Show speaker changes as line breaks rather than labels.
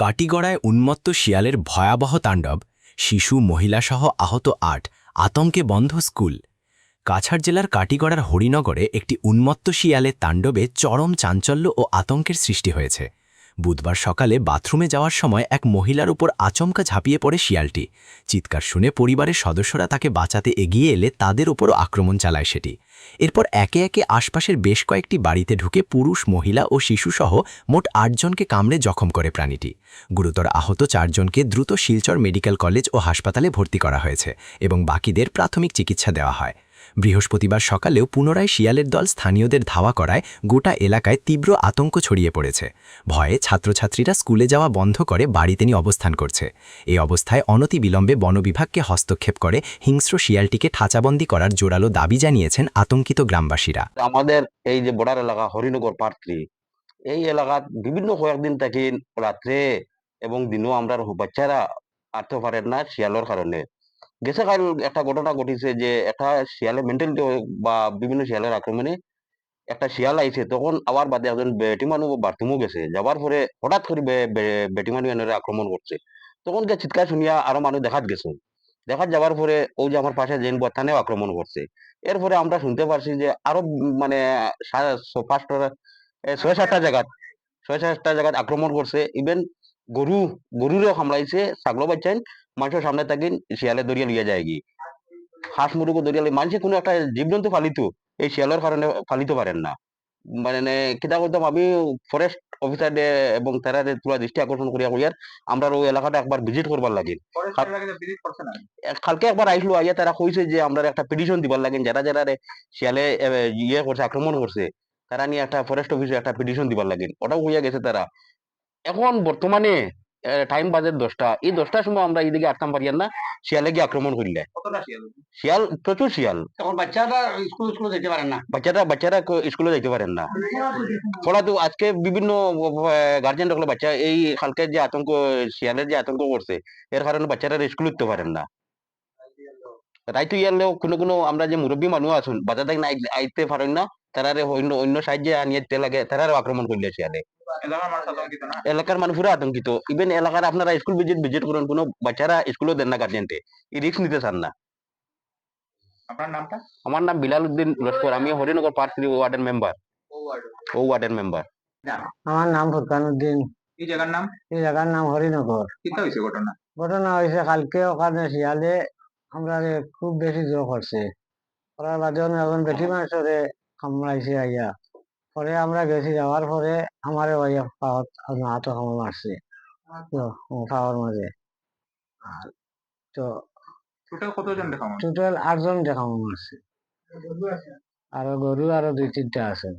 কাটিগড়ায় উন্মত্ত শিয়ালের ভয়াবহ তাণ্ডব, শিশু মহিলাসহ আহত ৮, আতঙ্কে বন্ধ স্কুল। কাছাড় জেলার কাটিগড়ার হরিনগরে একটি উন্মত্ত শিয়ালের তাণ্ডবে চরম চাঞ্চল্য ও আতঙ্কের সৃষ্টি হয়েছে। বুধবার সকালে বাথরুমে যাওয়ার সময় এক মহিলার উপর আচমকা ঝাঁপিয়ে পড়ে শিয়ালটি। চিৎকার শুনে পরিবারের সদস্যরা তাকে বাঁচাতে এগিয়ে এলে তাদের উপরও আক্রমণ চালায় সেটি। এরপর একে একে আশপাশের বেশ কয়েকটি বাড়িতে ঢুকে পুরুষ, মহিলা ও শিশুসহ মোট ৮ জনকে কামড়ে জখম করে প্রাণীটি। গুরুতর আহত ৪ জনকে দ্রুত শিলচর মেডিকেল কলেজ ও হাসপাতালে ভর্তি করা হয়েছে এবং বাকিদের প্রাথমিক চিকিৎসা দেওয়া হয়। বৃহস্পতিবার সকালেও পুনরায় শিয়ালের দল স্থানীয়দের ধাওয়া করায় গোটা এলাকায় তীব্র আতঙ্ক ছড়িয়ে পড়েছে। ভয়ে ছাত্রছাত্রীরা স্কুলে যাওয়া বন্ধ করে বাড়িতে নিয়ে অবস্থান করছে। এই অবস্থায় অনতিবিলম্বে বন বিভাগকে হস্তক্ষেপ করে হিংস্র শিয়ালটিকে খাঁচাবন্দি করার জোরালো দাবি জানিয়েছেন আতঙ্কিত গ্রামবাসীরা।
আমাদের এই যে বর্ডার এলাকা হরিনগর পার্ক 3, এই এলাকাত বিভিন্ন কয়েকদিন থাকি রাত্রে এবং দিনও আমরা বাচ্চারা আটতে পারেন না শিয়ালের কারণে। গেছে কাল একটা ঘটনা ঘটিছে যে একটা শিয়ালে মেন্টালিটি বা বিভিন্ন শিয়ালের আক্রমণে একটা শিয়াল আইছে, তখন আবার বাদে একজন বেটি মানুষ বাথরুমও গেছে, যাবার পরে হঠাৎ করে বেটি মানুষ এনারে আক্রমণ করছে। তখন যে চিৎকার শুনিয়া আরো মানুষ দেখাত গেছে, দেখাত যাবার পরে ওই যে আমার পাশে জেন বর্তানেও আক্রমণ করছে। এরপরে আমরা শুনতে পারছি যে আরো মানে 6-7টা জায়গাত আক্রমণ করছে। ইভেন গরু গরুরেও কামড়াইছে, ছাগলও বাচ্চাইন মানুষের সামনে থাকি শিয়ালে দরিয়া লিয়ে যায় গিয়ে হাঁস মুরগো দরিয়া মানুষে কোনো একটা জীবজন্তু পালিত এই শিয়ালের কারণে পালিতে পারেন না। মানে কিতা করতাম আমি ফরেস্ট অফিসার এবং তারা পুরা দৃষ্টি আকর্ষণ করিয়া কইয়ার আমরা ওই এলাকাটা একবার ভিজিট করবার লাগে। কালকে একবার আইসলো, আইয়া তারা কইছে যে আমরা একটা পিটিশন দিবার লাগে, যারা যারা শিয়ালে ইয়ে করছে, আক্রমণ করছে, তারা নিয়ে একটা ফরেস্ট অফিসে একটা পিটিশন দিবার লাগে। ওটাও হইয়া গেছে তারা। এখন বর্তমানে টাইম বাজে 10টা, এই 10টার সময় আমরা এইদিকে আসতাম পারিয়ান না, শিয়ালে গিয়ে আক্রমণ করলে। শিয়াল প্রচুর শিয়াল। এখন বাচ্চারা স্কুলে যেতে পারেন না, বাচ্চারা স্কুলে যেতে পারেন না। ফলে তো আজকে বিভিন্ন গার্জেন রাখলে বাচ্চা এই কালকে যে আতঙ্ক, শিয়ালের যে আতঙ্ক করছে, এর কারণে বাচ্চারা স্কুল উঠতে পারেন না। রাইতো ইয়ালেও কোনো কোনো আমরা যে মুরব্বী মানুষ আছেন বাজার থেকে আইতে পারেন না, তারা অন্য অন্য সাহায্যে আনিয়ে লাগে, তারাও আক্রমণ করলে শিয়ালে। এলাকার মানুষ পুরো আতঙ্কিত। ইভেন এলাকার আপনারা স্কুল ভিজিট করুন, কোনো বাচ্চারা স্কুলও দেন না, গার্জেনটে এই রিস্ক নিতে চান না।
আপনার নামটা?
আমার নাম বিলাল উদ্দিন লস্কর, আমি হরিনগর পার্ক 3 ওয়ার্ডের মেম্বার।
আমার নাম ফুরকান উদ্দিন।
এই জায়গার নাম?
এই জায়গার নাম হরিনগর।
কিতা হয়েছে ঘটনা?
ঘটনা হয়েছে কালকে ওখানে শিয়ালে আমরা খুব বেশি জোর করছে, করার বাদে এখন বেটি মানুষরে কামড়াইছে আইয়া। পরে আমরা গেছি, যাওয়ার পরে আমার আইয়া পাওয়াত হাত কামড় মারছে পাওয়ার মাঝে। তো
টোটাল কতজন দেখা?
টোটাল ৮ জন কামড় মারছে, আর গরু আরো 2-3টা আছে।